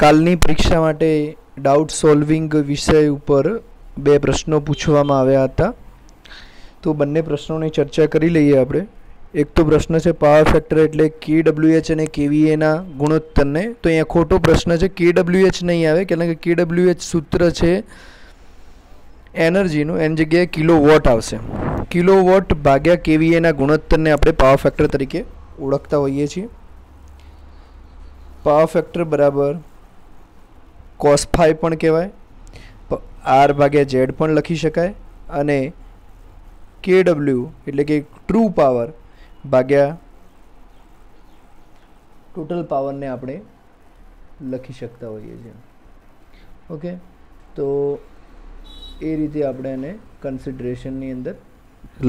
કાલની પરીક્ષા માટે ડાઉટ સોલ્વિંગ વિષય ઉપર બે પ્રશ્નો પૂછવામાં આવ્યા હતા, તો બંને પ્રશ્નોની ચર્ચા કરી લઈએ આપણે. એક તો પ્રશ્ન છે પાવર ફેક્ટર એટલે KWH અને KVA ના ગુણોત્તરને. તો અહીંયા ખોટો પ્રશ્ન છે, KWH નહીં આવે, કારણ કે KWH સૂત્ર છે એનર્જીનું, એની જગ્યાએ કિલોવોટ આવશે. કિલોવોટ ભાગ્યા KVA ના ગુણોત્તરને આપણે પાવર ફેક્ટર તરીકે ઓળખતા હોઈએ છીએ. પાવર ફેક્ટર બરાબર cos phi પણ કહેવાય, R ભાગ્યા Z પણ લખી શકાય, અને KW એટલે કે ટ્રુ પાવર ભાગ્યા ટોટલ પાવરને આપણે લખી શકતા હોઈએ છીએ. ઓકે, તો એ રીતે આપણે એને કન્સિડરેશનની અંદર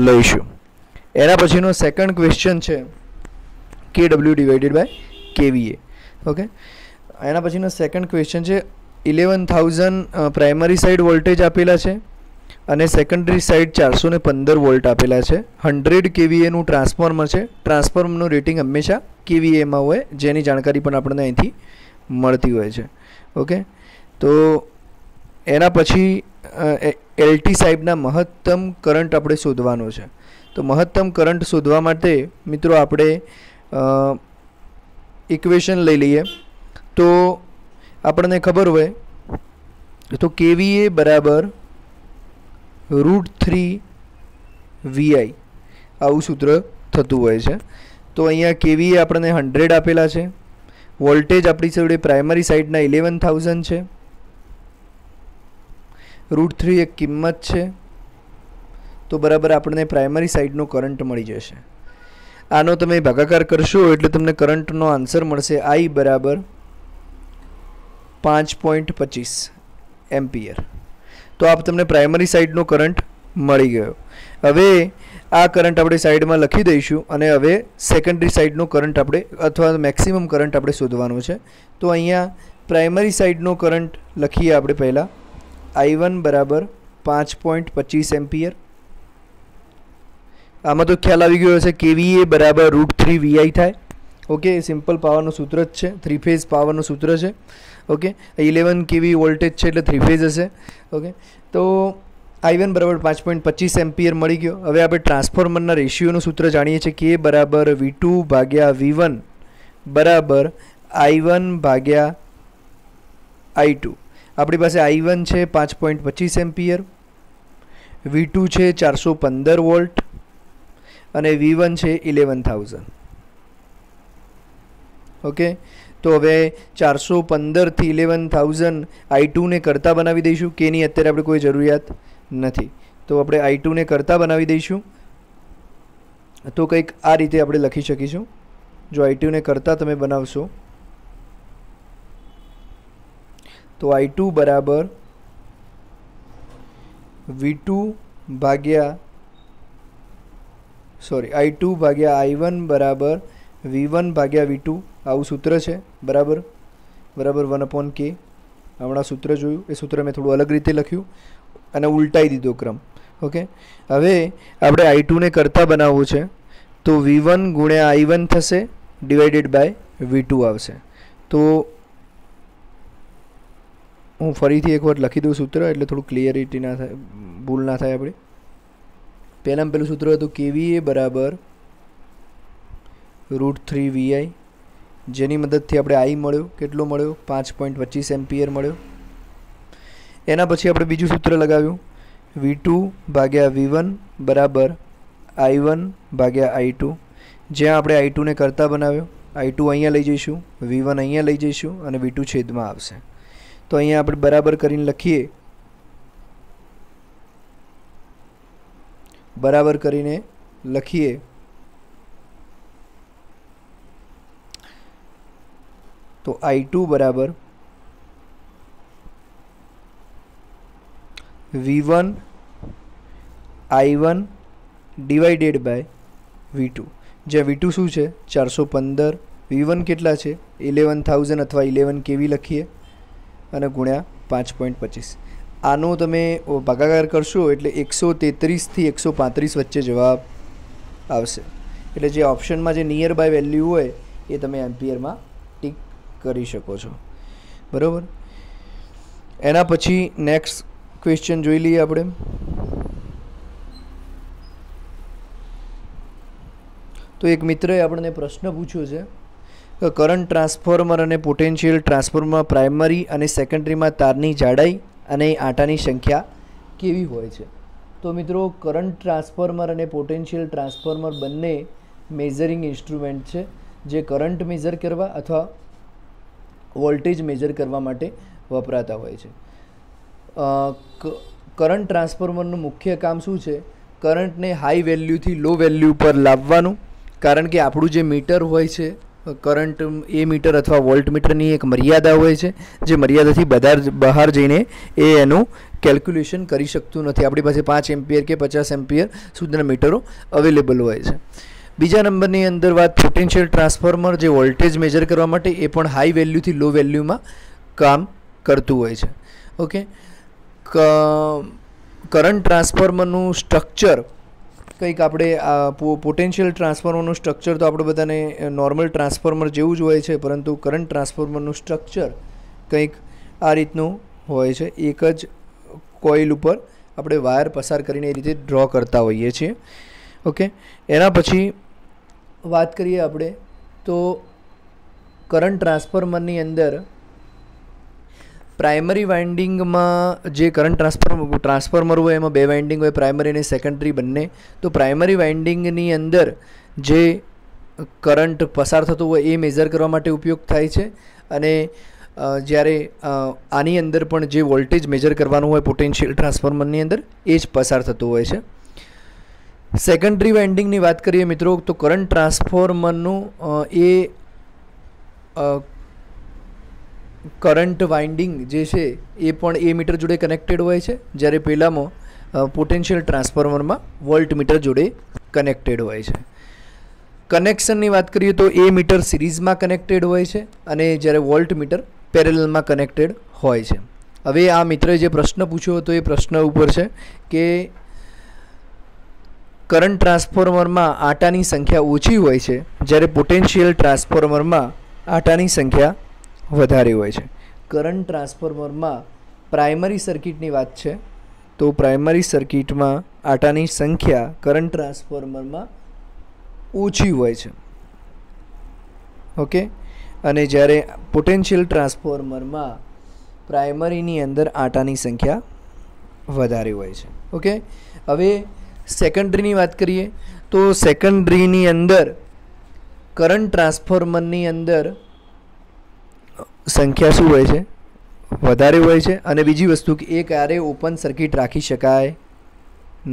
લઈશું. એના પછીનો સેકન્ડ ક્વેશ્ચન છે KW divided by KVA. Okay, એના પછીનો સેકન્ડ ક્વેશ્ચન છે 11,000 પ્રાઇમરી સાઇડ વોલ્ટેજ આપેલા છે અને સેકન્ડરી સાઇડ 415 વોલ્ટ આપેલા છે. 100 kVA નું ટ્રાન્સફોર્મર છે. ટ્રાન્સફોર્મરનું રેટિંગ હંમેશા KVA માં હોય, જેની જાણકારી પણ આપણને અહીંથી મળતી હોય છે. ઓકે, તો એના પછી LT સાહેબના મહત્તમ કરંટ આપણે શોધવાનો છે. તો મહત્તમ કરંટ શોધવા માટે મિત્રો આપણે ઇક્વેશન લઈ લઈએ. તો આપણને ખબર હોય તો KVA બરાબર √3 VI આવું સૂત્ર થતું હોય છે. તો અહીંયા KVA આપણને 100 આપેલા છે, વોલ્ટેજ આપણી જોડે પ્રાઇમરી સાઇડના 11,000 છે, √3 એક કિંમત છે, તો બરાબર આપણને પ્રાઇમરી સાઇડનો કરંટ મળી જશે. આનો તમે ભાગાકાર કરશો એટલે તમને કરંટનો આન્સર મળશે I બરાબર 5.25 એમ્પિયર. તો આપ તમને પ્રાઇમરી સાઇડનો કરંટ મળી ગયો. હવે આ કરંટ આપણે સાઈડમાં લખી દઈશું અને હવે સેકન્ડરી સાઇડનો કરંટ આપણે અથવા મેક્સિમમ કરંટ આપણે શોધવાનો છે. તો અહીંયા પ્રાઇમરી સાઇડનો કરંટ લખીએ આપણે પહેલાં. I1 બરાબર 5.25 એમ્પિયર. આમાં તો ખ્યાલ આવી ગયો હશે, KVA બરાબર √3 VI થાય. ઓકે, સિમ્પલ પાવરનું સૂત્ર જ છે, 3 ફેઝ પાવરનું સૂત્ર છે. ઓકે, 11 kV વોલ્ટેજ છે એટલે 3 ફેઝ હશે. ઓકે, તો I1 બરાબર 5.25 એમ્પિયર મળી ગયો. હવે આપણે ટ્રાન્સફોર્મરના રેશિયોનું સૂત્ર જાણીએ છીએ, K બરાબર V2 ભાગ્યા V1 બરાબર I1 ભાગ્યા I2. આપણી પાસે I1 છે 5.25 એમ્પિયર, V2 છે 415 વોલ્ટ અને V1 છે 11,000. ઓકે, તો હવે 415 થી 11,000 I2 ને કરતા બનાવી દઈશું. K ની અત્યારે આપણે કોઈ જરૂરિયાત નથી, તો આપણે I2 ને કરતા બનાવી દઈશું. તો કંઈક આ રીતે આપણે લખી શકીશું. જો I2 ને કરતા તમે બનાવશો તો I2 બરાબર I2 ભાગ્યા I1 બરાબર V1 ભાગ્યા V2 આવું સૂત્ર છે. બરાબર 1/K. હમણાં સૂત્ર જોયું, એ સૂત્ર મેં થોડું અલગ રીતે લખ્યું અને ઉલટાઈ દીધો ક્રમ. ઓકે, હવે આપણે I2 ને કરતા બનાવવું છે, તો V1 ગુણ્યા I1 થશે ડિવાઇડેડ બાય V2 આવશે. તો હું ફરીથી એકવાર લખી દઉં સૂત્ર, એટલે થોડું ક્લિયરિટી ના થાય, ભૂલ ના થાય આપણે. પહેલાં પહેલું સૂત્ર હતું KVA બરાબર √3 VI, જેની મદદથી આપણે I મળ્યો, કેટલો મળ્યો 5.25 એમ્પિયર મળ્યો. એના પછી આપણે બીજું સૂત્ર લગાવ્યું, V2 ભાગ્યા V1 બરાબર I1 ભાગ્યા I2. જ્યાં આપણે I2 ને કરતા બનાવ્યો, I2 અહીંયા લઈ જઈશું, V1 અહીંયા લઈ જઈશું અને V2 છેદમાં આવશે. તો અહીંયા આપણે બરાબર કરીને લખીએ, બરાબર કરીને લખીએ તો I2 બરાબર V1 I1 divided by V2. જ્યાં V2 શું છે 415, V1 કેટલા છે 11,000 અથવા 11 kV લખીએ અને ગુણ્યા 5.25. આનો તમે ભાગાકાર કરશો એટલે 133 થી 135 વચ્ચે જવાબ આવશે. એટલે જે ઓપ્શનમાં જે નિયર બાય વેલ્યુ હોય એ તમે એમ્પિયરમાં ટીક કરી શકો છો. બરાબર. એના પછી નેક્સ્ટ ક્વેશ્ચન જોઈ લઈએ આપણે. તો એક મિત્રએ આપણને પ્રશ્ન પૂછ્યો છે કે કરંટ ટ્રાન્સફોર્મર અને પોટેન્શિયલ ટ્રાન્સફોર્મરમાં પ્રાઇમરી અને સેકન્ડરીમાં તારની જાડાઈ અને આંટાની સંખ્યા કેવી હોય છે. તો મિત્રો, કરંટ ટ્રાન્સફોર્મર અને પોટેન્શિયલ ટ્રાન્સફોર્મર બંને મેઝરિંગ ઇન્સ્ટ્રુમેન્ટ છે જે કરંટ મેઝર કરવા અથવા વોલ્ટેજ મેઝર કરવા માટે વપરાતા હોય છે. કરંટ ટ્રાન્સફોર્મરનું મુખ્ય કામ શું છે? કરંટને હાઈ વેલ્યુથી લો વેલ્યુ પર લાવવાનું. કારણ કે આપણું જે મીટર હોય છે, કરંટ એ મીટર અથવા વોલ્ટ મીટરની એક મર્યાદા હોય છે, જે મર્યાદાથી બહાર જઈને એ એનું કેલ્ક્યુલેશન કરી શકતું નથી. આપણી પાસે 5 એમ્પિયર કે 50 એમ્પિયર સુધીના મીટરો અવેલેબલ હોય છે. બીજા નંબરની અંદર વાત પોટેન્શિયલ ટ્રાન્સફોર્મર, જે વોલ્ટેજ મેજર કરવા માટે એ પણ હાઈ વેલ્યુથી લો વેલ્યુમાં કામ કરતું હોય છે. ઓકે. કરંટ ટ્રાન્સફોર્મરનું સ્ટ્રક્ચર કંઈક આપણે પોટેન્શિયલ ટ્રાન્સફોર્મરનું સ્ટ્રક્ચર તો આપણે બધાને નોર્મલ ટ્રાન્સફોર્મર જેવું જ હોય છે, પરંતુ કરંટ ટ્રાન્સફોર્મરનું સ્ટ્રક્ચર કંઈક આ રીતનું હોય છે. એક જ કોઇલ ઉપર આપણે વાયર પસાર કરીને એ રીતે ડ્રો કરતા હોઈએ છીએ. ઓકે. એના પછી વાત કરીએ આપણે તો કરંટ ટ્રાન્સફોર્મરની અંદર પ્રાઇમરી વાઇન્ડિંગમાં જે કરંટ ટ્રાન્સફોર્મર હોય એમાં 2 વાઇન્ડિંગ હોય, પ્રાઇમરી અને સેકન્ડરી બંને. તો પ્રાઇમરી વાઇન્ડિંગની અંદર જે કરંટ પસાર થતો હોય એ મેઝર કરવા માટે ઉપયોગ થાય છે, અને જ્યારે આની અંદર પણ જે વોલ્ટેજ મેજર કરવાનું હોય પોટેન્શિયલ ટ્રાન્સફોર્મરની અંદર એ જ પસાર થતું હોય છે. સેકન્ડરી વાઇન્ડિંગની વાત કરીએ મિત્રો, તો કરંટ ટ્રાન્સફોર્મરનું એ કરંટ વાઇન્ડિંગ જે છે એ પણ એ મીટર જોડે કનેક્ટેડ હોય છે, જ્યારે પહેલાંમાં પોટેન્શિયલ ટ્રાન્સફોર્મરમાં વોલ્ટ મીટર જોડે કનેક્ટેડ હોય છે. કનેક્શનની વાત કરીએ તો એ મીટર સિરીઝમાં કનેક્ટેડ હોય છે અને જ્યારે વોલ્ટ મીટર પેરેલલમાં કનેક્ટેડ હોય છે. હવે આ મિત્રએ જે પ્રશ્ન પૂછ્યો હતો એ પ્રશ્ન ઉપર છે કે કરંટ ટ્રાન્સફોર્મરમાં આંટાની સંખ્યા ઓછી હોય છે, જ્યારે પોટેન્શિયલ ટ્રાન્સફોર્મરમાં આંટાની સંખ્યા વધારે હોય છે. કરંટ ટ્રાન્સફોર્મરમાં પ્રાઇમરી સર્કિટની વાત છે તો પ્રાઇમરી સર્કિટમાં આંટાની સંખ્યા કરંટ ટ્રાન્સફોર્મરમાં ઓછી હોય છે. ઓકે. અને જ્યારે પોટેન્શિયલ ટ્રાન્સફોર્મરમાં પ્રાઇમરીની અંદર આંટાની સંખ્યા વધારે હોય છે. ઓકે. હવે સેકન્ડરીની વાત કરીએ તો સેકન્ડરીની અંદર કરંટ ટ્રાન્સફોર્મરની અંદર સંખ્યા શું હોય છે? વધારે હોય છે. અને બીજી વસ્તુ કે એ ક્યારે ઓપન સર્કિટ રાખી શકાય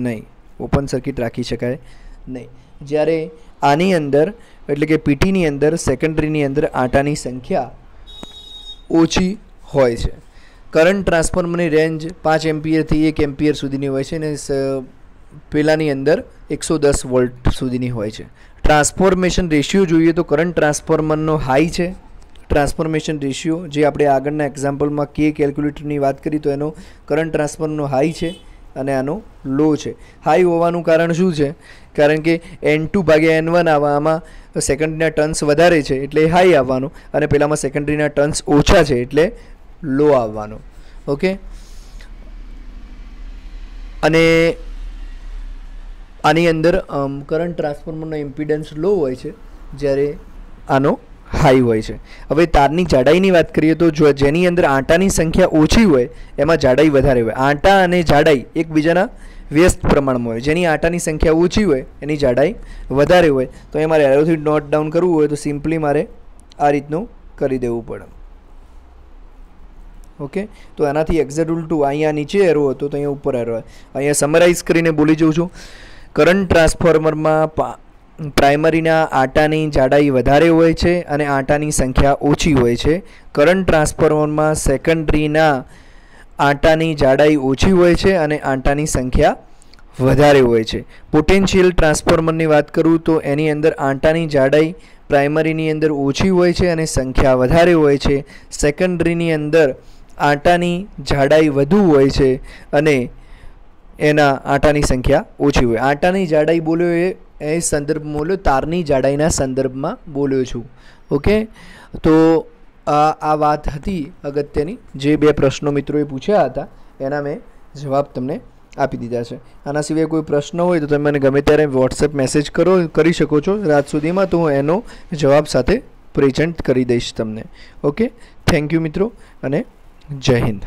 નહીં. ઓપન સર્કિટ રાખી શકાય નહીં. જ્યારે આની અંદર એટલે કે પીટીની અંદર સેકન્ડરીની અંદર આંટાની સંખ્યા ઓછી હોય છે. કરંટ ટ્રાન્સફોર્મરની રેન્જ 5 એમ્પિયરથી 1 એમ્પિયર સુધીની હોય છે અને પેલાની અંદર 110 વોલ્ટ સુધીની હોય છે. ટ્રાન્સફોર્મેશન રેશિયો જોઈએ તો કરંટ ટ્રાન્સફોર્મરનો હાઈ છે. ટ્રાન્સફોર્મેશન રેશિયો જે આપણે આગળના એક્ઝામ્પલમાં કે કેલ્ક્યુલેટરની વાત કરી તો એનો કરંટ ટ્રાન્સફોર્મરનો હાઈ છે અને આનો લો છે. હાઈ હોવાનું કારણ શું છે? કારણ કે N2/N1 આમાં સેકન્ડરીના ટર્ન્સ વધારે છે એટલે હાઈ આવવાનું, અને પેલામાં સેકન્ડરીના ટર્ન્સ ઓછા છે એટલે લો આવવાનું. ઓકે. અને આની અંદર કરંટ ટ્રાન્સફોર્મરનો ઇમ્પિડન્સ લો હોય છે જ્યારે આનો હાઈ હોય છે. હવે તારની જાડાઈની વાત કરીએ તો જો જેની અંદર આંટાની સંખ્યા ઓછી હોય એમાં જાડાઈ વધારે હોય. આંટા અને જાડાઈ એકબીજાના વ્યસ્ત પ્રમાણમાં હોય. જેની આંટાની સંખ્યા ઓછી હોય એની જાડાઈ વધારે હોય. તો એ મારે એરોથી નોટ ડાઉન કરવું હોય તો સિમ્પલી મારે આ રીતનું કરી દેવું પડે. ઓકે. તો એનાથી એક્ઝેક્ટ ઉલટું અહીંયા નીચે એરો હતો તો અહીંયા ઉપર એરો. અહીંયા સમરાઇઝ કરીને બોલી જઉં છું. કરંટ ટ્રાન્સફોર્મરમાં પ્રાઇમરીના આંટાની જાડાઈ વધારે હોય છે અને આંટાની સંખ્યા ઓછી હોય છે. કરંટ ટ્રાન્સફોર્મરમાં સેકન્ડરીના આંટાની જાડાઈ ઓછી હોય છે અને આંટાની સંખ્યા વધારે હોય છે. પોટેન્શિયલ ટ્રાન્સફોર્મરની વાત કરું તો એની અંદર આંટાની જાડાઈ પ્રાઇમરીની અંદર ઓછી હોય છે અને સંખ્યા વધારે હોય છે. સેકન્ડરીની અંદર આંટાની જાડાઈ વધુ હોય છે અને એના આંટાની સંખ્યા ઓછી હોય. આંટાની જાડાઈ બોલ્યો એ સંદર્ભમાં બોલ્યો, તારની જાડાઈના સંદર્ભમાં બોલ્યો છું. ઓકે. તો આ વાત હતી અગત્યની, જે 2 પ્રશ્નો મિત્રોએ પૂછ્યા હતા એના મેં જવાબ તમને આપી દીધા છે. આના સિવાય કોઈ પ્રશ્ન હોય તો તમે મને ગમે ત્યારે વોટ્સએપ મેસેજ કરી શકો છો રાત સુધીમાં, તો હું એનો જવાબ સાથે પ્રેઝન્ટ કરી દઈશ તમને. ઓકે, થેન્ક યુ મિત્રો અને જય હિન્દ.